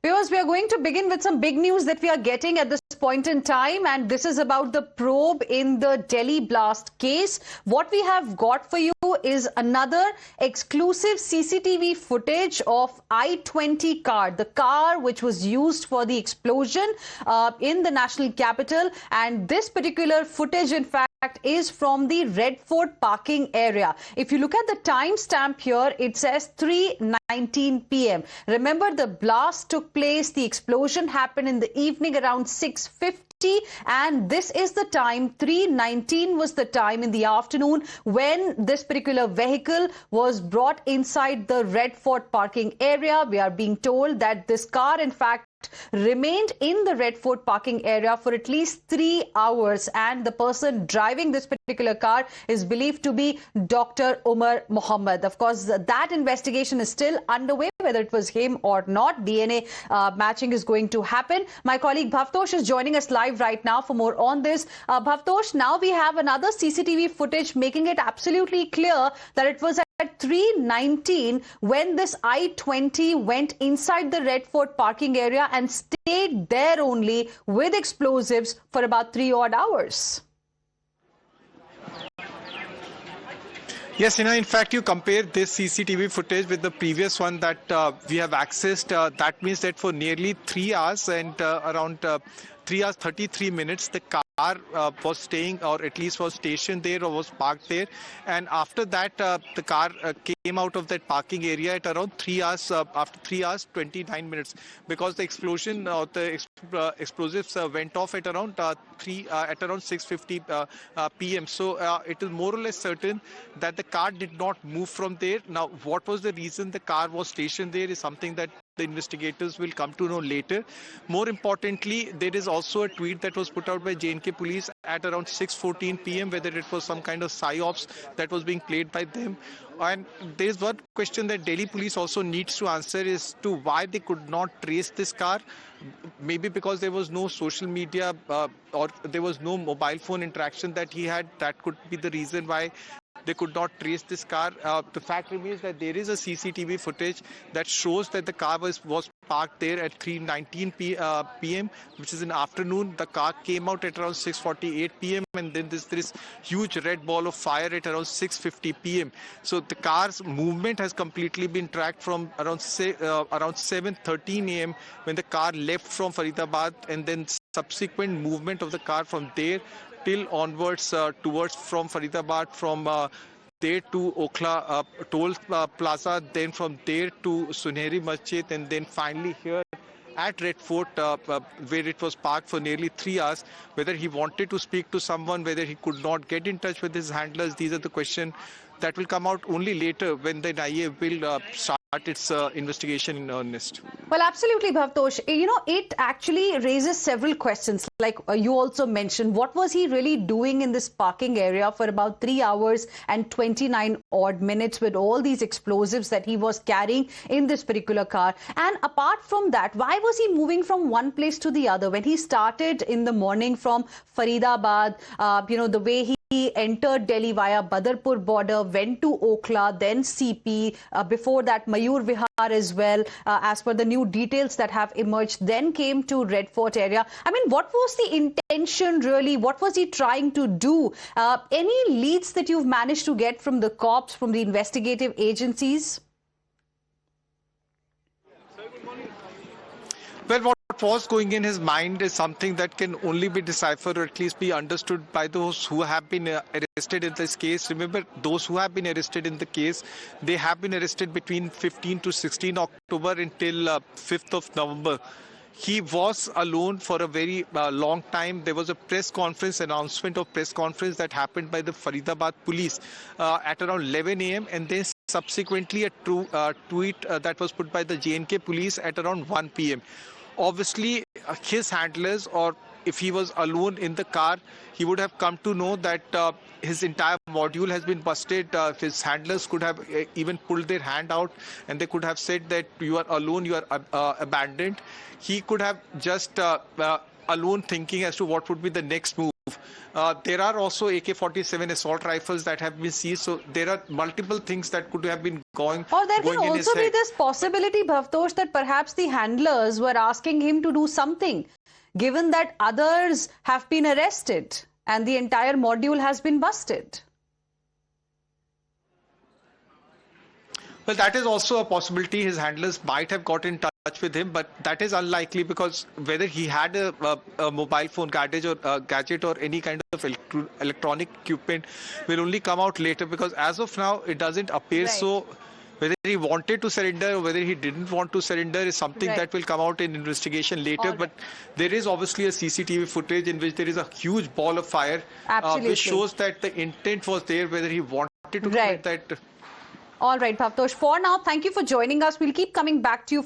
Viewers, we are going to begin with some big news that we are getting at this point in time, and this is about the probe in the Delhi blast case. What we have got for you is another exclusive CCTV footage of i20 car, the car which was used for the explosion in the national capital. And this particular footage, in fact, is from the Red Fort parking area. If you look at the timestamp here, it says 3:19 p.m. Remember, the blast took place, the explosion happened in the evening around 6:50, and this is the time, 3:19 was the time in the afternoon when this particular vehicle was brought inside the Red Fort parking area. We are being told that this car, in fact, remained in the Red Fort parking area for at least 3 hours, and the person driving this particular car is believed to be Dr. Umar Mohammed. Of course, that investigation is still underway, whether it was him or not. DNA matching is going to happen. My colleague Bhavtosh is joining us live right now for more on this. Bhavtosh, now we have another CCTV footage making it absolutely clear that it was at 3:19 when this i20 went inside the Red Fort parking area and stayed there only with explosives for about 3 odd hours. Yes, in fact, you compare this CCTV footage with the previous one that we have accessed. That means that for nearly 3 hours and around 3 hours 33 minutes, the car was staying, or at least was stationed there, or was parked there. And after that, the car came out of that parking area at around 3 hours, after 3 hours 29 minutes, because the explosion, the explosives went off at around 6:50 p.m. So it is more or less certain that the car did not move from there. Now, what was the reason the car was stationed there is something that the investigators will come to know later. More importantly, there is also a tweet that was put out by J&K police at around 6:14 p.m. whether it was some kind of psyops that was being played by them. And there is one question that Delhi police also needs to answer is to why they could not trace this car. Maybe because there was no social media or there was no mobile phone interaction that he had. That could be the reason why they could not trace this car. The fact remains that there is a CCTV footage that shows that the car was parked there at 3:19 p.m., which is in afternoon. The car came out at around 6:48 p.m. and then there is huge red ball of fire at around 6:50 p.m. So the car's movement has completely been tracked from around 7:13 a.m. when the car left from Faridabad, and then subsequent movement of the car from there till onwards towards from Faridabad, from there to Okhla toll plaza, then from there to Sunehri Masjid, and then finally here at Red Fort, where it was parked for nearly 3 hours. Whether he wanted to speak to someone, whether he could not get in touch with his handlers, these are the questions that will come out only later when the NIA will start its investigation in earnest. Well, absolutely, Bhavtosh. You know, it actually raises several questions. Like you also mentioned, what was he really doing in this parking area for about 3 hours and 29 odd minutes with all these explosives that he was carrying in this particular car? And apart from that, why was he moving from one place to the other? When he started in the morning from Faridabad, the way he entered Delhi via Badarpur border, went to Okhla, then CP, before that Mayur Vihar as well, as per the new details that have emerged, then came to Red Fort area. I mean, what was the intention really? What was he trying to do? Any leads that you've managed to get from the cops, from the investigative agencies? Well, what was going in his mind is something that can only be deciphered, or at least be understood by those who have been arrested in this case. Remember, those who have been arrested in the case, they have been arrested between 15 to 16 October until 5th of November. He was alone for a very long time. There was a press conference, announcement of press conference that happened by the Faridabad police at around 11 a.m. and then subsequently a tweet that was put by the J&K police at around 1 p.m. Obviously, his handlers, or if he was alone in the car, he would have come to know that his entire module has been busted. His handlers could have even pulled their hand out and they could have said that you are alone, you are abandoned. He could have just alone thinking as to what would be the next move. There are also AK-47 assault rifles that have been seized. So there are multiple things that could have been going. Or there can going in his also be head. this possibility, Bhavtosh, that perhaps the handlers were asking him to do something, given that others have been arrested and the entire module has been busted. Well, that is also a possibility. His handlers might have got in touch with him, but that is unlikely because whether he had a mobile phone gadget or any kind of electronic equipment will only come out later, because as of now it doesn't appear Right. so. Whether he wanted to surrender or whether he didn't want to surrender is something Right. that will come out in investigation later. All But there is obviously a CCTV footage in which there is a huge ball of fire, Absolutely. which shows that the intent was there, whether he wanted to Right. commit that. All right, Bhavtosh. For now, thank you for joining us. We'll keep coming back to you